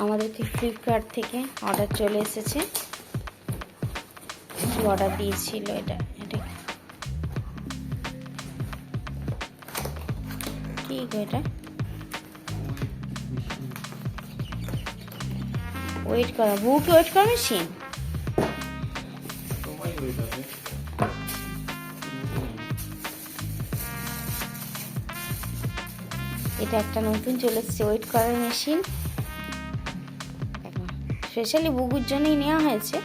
আমাদেরকে ফ্লিপকার্ট থেকে অর্ডার চলে এসেছে। কি অর্ডার দিয়েছিল এটা কি গো, এটা ওয়েট করা বুকে ওয়েট করা মেশিন। এটা একটা নতুন চলে এসেছে ওয়েট করার মেশিন, স্পেশালি বুগুর জন্যই নেওয়া হয়েছে,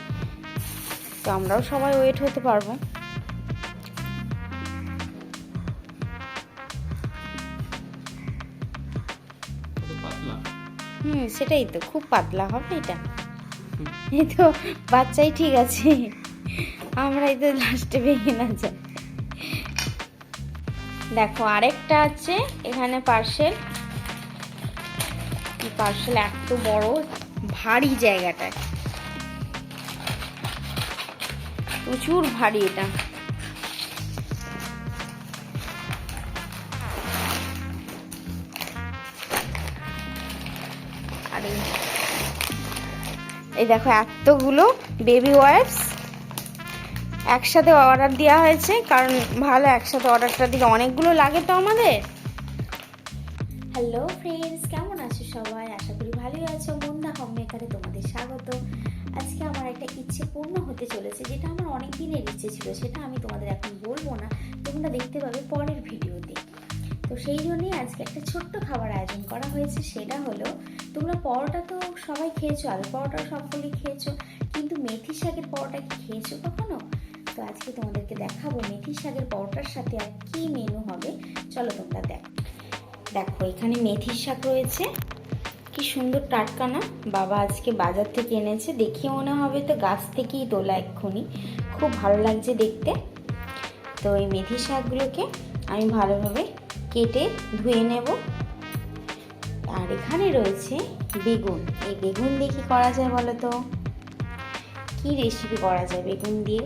তো আমরাও সবাই ওয়েট হতে পারবো। সেটাই তো, খুব পাতলা হবে এটা। এই তো বাচ্চাই ঠিক আছে, আমরাই তো লাস্টে ভেঙে না যাই। দেখো আরেকটা আছে এখানে পার্সেল। পার্সেল এত বড়, ভারী জায়গাটায় প্রচুর ভারী এটা। আরে এই দেখো এতগুলো বেবি ওয়াইপস একসাথে অর্ডার দেওয়া হয়েছে, কারণ ভালো একসাথে অর্ডারটা দিলে অনেকগুলো লাগে তো আমাদের। হ্যালো ফ্রেন্ডস, কেমন আছো সবাই? আশা করি ভালোই আছো। মন্দা হোম মেকারে তোমাদের স্বাগত। আজকে আমার একটা ইচ্ছে পূর্ণ হতে চলেছে, যেটা আমার অনেক দিনের ইচ্ছে ছিল, সেটা আমি তোমাদের এখন বলবো না, তোমরা দেখতে পাবে পরের ভিডিওতে। তো সেই জন্যই আজকে একটা ছোট্ট খাবার আয়োজন করা হয়েছে। সেটা হলো, তোমরা পরোটা তো সবাই খেয়েছো, আলু পরোটা সকলেই খেয়েছো, কিন্তু মেথি শাকের পরোটা কি খেয়েছো কখনো? তো আজকে তোমাদেরকে দেখাবো মেথি শাকের পরোটার সাথে আর কি মেনু হবে। চলো তোমরা দেখো এখানে মেথির শাক রয়েছে, কি সুন্দর টাটকা না? বাবা আজকে বাজার থেকে এনেছে, দেখে মনে হবে তো গাছ থেকেই তোলা এক্ষুনি, খুব ভালো লাগছে দেখতে। তো এই মেথি শাকগুলোকে আমি ভালোভাবে কেটে ধুয়ে নেব। আর এখানে রয়েছে বেগুন। এই বেগুন দিয়ে কি করা যায় বলো তো? কি রেসিপি করা যায় বেগুন দিয়ে?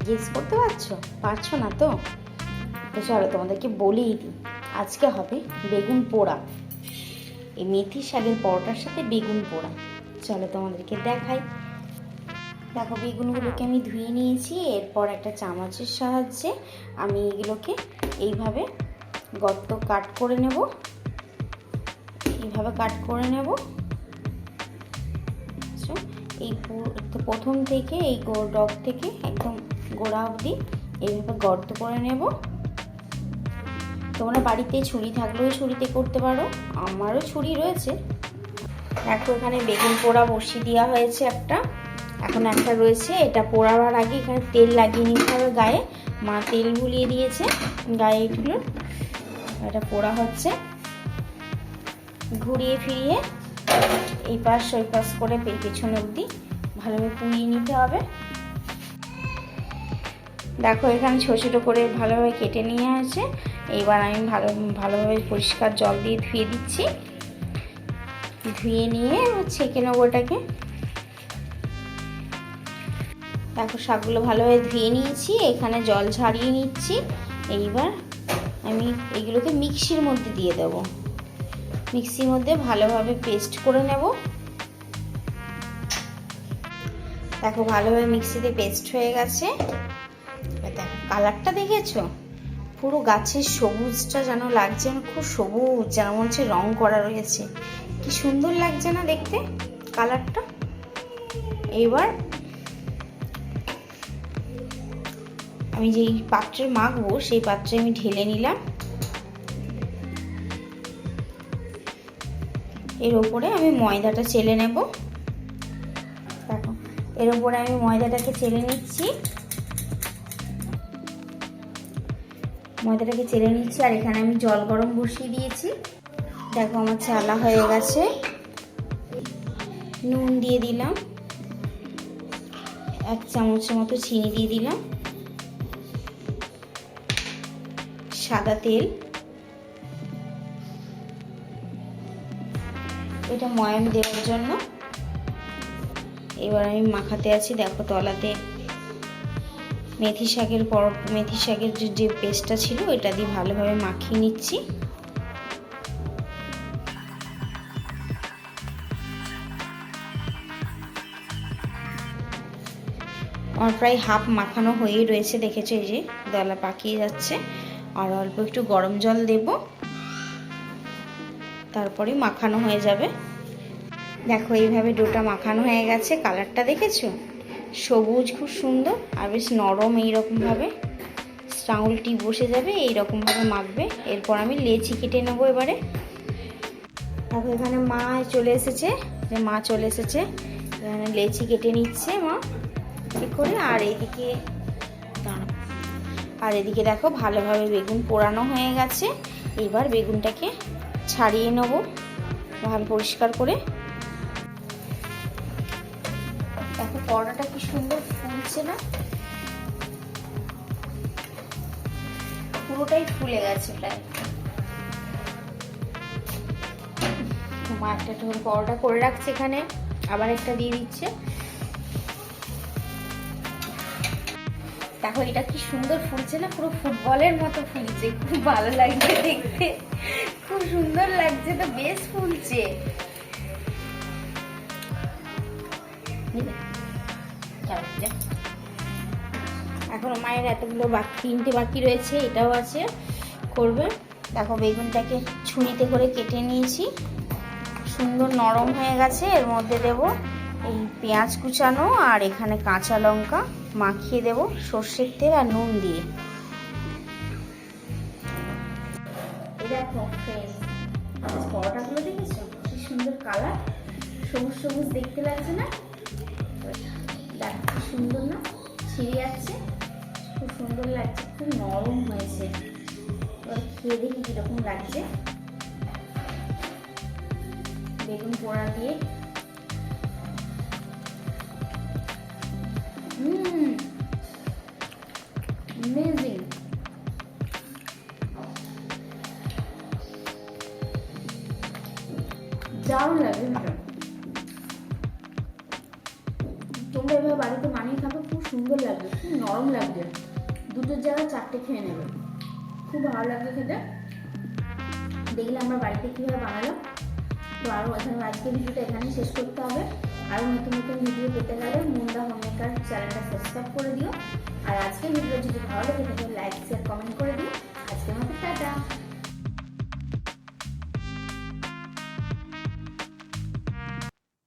গেস করতে পারছো না তো? তো চলো তোমাদেরকে বলেই দিই, আজকে হবে বেগুন পোড়া। এই মেথি শাকের পরোটার সাথে বেগুন পোড়া। চলো তোমাদেরকে দেখাই। দেখো বেগুনগুলোকে আমি ধুয়ে নিয়েছি। এরপর একটা চামচের সাহায্যে আমি এগুলোকে এইভাবে গর্ত কাট করে নেব। এইভাবে কাট করে নেব। এই প্রথম থেকে এই ডগ থেকে একদম গোড়া অবধি এইভাবে গর্ত করে নেব। তোমরা বাড়িতে ছুরি থাকলেও ছুরিতে করতে পারো, আমারও ছুরি রয়েছে। দেখো এখানে বেগুন পোড়া বসিয়ে দেওয়া হয়েছে একটা, এখন একটা রয়েছে। এটা পোড়াবার আগে এখানে তেল লাগিয়ে নিতে হবে গায়ে। মা তেল বুলিয়ে দিয়েছে গায়ে, এগুলো এটা পোড়া হচ্ছে। ঘুরিয়ে ফিরিয়ে এই পাশ ওই পাশ করে পেছনে অবধি ভালোভাবে পুড়িয়ে নিতে হবে। দেখো এখানে ছোটো ছোটো করে ভালোভাবে কেটে নিয়ে আছে। এইবার আমি ভালোভাবে পরিষ্কার জল দিয়ে ধুয়ে দিচ্ছি। ধুয়ে নিয়ে ছেঁকে নেবো এটাকে। দেখো শাকগুলো ভালোভাবে ধুয়ে নিয়েছি, এখানে জল ঝারিয়ে নিচ্ছি। এইবার আমি এগুলোকে মিক্সির মধ্যে দিয়ে দেব। মিক্সির মধ্যে ভালোভাবে পেস্ট করে নেব। দেখো ভালোভাবে মিক্সিতে পেস্ট হয়ে গেছে। দেখো কালারটা দেখেছো? পুরো গাছের সবুজটা যেন লাগছে, খুব সবুজ, যেন মনে হচ্ছে রং করা রয়েছে। কি সুন্দর লাগছে না দেখতে কালারটা? এইবার আমি যেই পাত্রে মাখবো সেই পাত্রে আমি ঢেলে নিলাম। এর ওপরে আমি ময়দাটা চেলে নেব। দেখো এর ওপরে আমি ময়দাটাকে চেলে নিচ্ছি। আর এখানে আমি জল গরম বসিয়ে দিয়েছি। দেখো আমার চালা হয়ে গেছে। নুন দিয়ে দিলাম, 1 চামচের মতো চিনি দিয়ে দিলাম, সাদা তেল, এটা ময়াম দেওয়ার জন্য। এবার আমি মাখাতে আছি। দেখো তলাতে মেথি শাকের যে পেস্টটা ছিল এটা দিয়ে ভালোভাবে মাখিয়ে নিচ্ছি। আমার প্রায় হাফ মাখানো হয়েই রয়েছে, দেখেছো এই যে দলা পাকিয়ে যাচ্ছে। আর অল্প একটু গরম জল দেব, তারপরে মাখানো হয়ে যাবে। দেখো এইভাবে ডোটা মাখানো হয়ে গেছে, কালারটা দেখেছো সবুজ, খুব সুন্দর আর বেশ নরম। এইরকমভাবে আঙুলটি বসে যাবে, এইরকমভাবে মাখবে। এরপর আমি লেচি কেটে নেবো এবারে। দেখো এখানে মা চলে এসেছে, এখানে লেচি কেটে নিচ্ছে মা ঠিক করে। আর এদিকে দেখো ভালোভাবে বেগুন পোড়ানো হয়ে গেছে। এবার বেগুনটাকে ছাড়িয়ে নেব ভালো পরিষ্কার করে। দেখো পরোটাটা কি সুন্দর ফুলছে না, পুরোটাই ফুলে গেছে প্রায়। মা একটা পরোটা করে রাখছে এখানে, আবার একটা দিয়ে দিচ্ছে। দেখো এটা কি সুন্দর ফুলছে না, পুরো ফুটবলের মতো ফুলছে, খুব ভালো লাগছে দেখতে, খুব সুন্দর লাগছে তো, বেশ ফুলছে। এখন মায়ের এতগুলো তিনটে বাকি রয়েছে, এটাও আছে করবে। দেখো বেগুনটাকে ছুরিতে করে কেটে নিয়েছি, সুন্দর নরম হয়ে গেছে। এর মধ্যে দেব এই পেঁয়াজ কুচানো আর এখানে কাঁচা লঙ্কা মাখিয়ে দেব সর্ষের তেল আর নুন দিয়ে। দেখো পরোটাগুলো দেখেছো কি সুন্দর কালার, সবুজ সবুজ দেখতে লাগছে না? দেখো কি সুন্দর না, ছিঁড়ে যাচ্ছে, খুব সুন্দর লাগছে, খুব নরম হয়েছে। এবার খেয়ে দেখি কিরকম লাগছে বেগুন পোড়া দিয়ে। অ্যামেজিং। দারুণ লাগছে, তোমরা এভাবে বাড়িতে বানিয়ে খাবে, খুব সুন্দর লাগবে, খুব নরম লাগবে। দুটোর জায়গায় চারটে খেয়ে নেবে, খুব ভালো লাগবে খেতে। দেখলে আমরা বাড়িতে কীভাবে বানালাম। তো আরও এখানে আজকের ভিডিওটা এখানেই শেষ করতে হবে। আরও নতুন নতুন ভিডিও পেতে গেলে মুন্ডা হোমমেকার চ্যানেলটা সাবস্ক্রাইব করে দিও। আর আজকের ভিডিও যদি ভালো লেগে থাকে লাইক শেয়ার কমেন্ট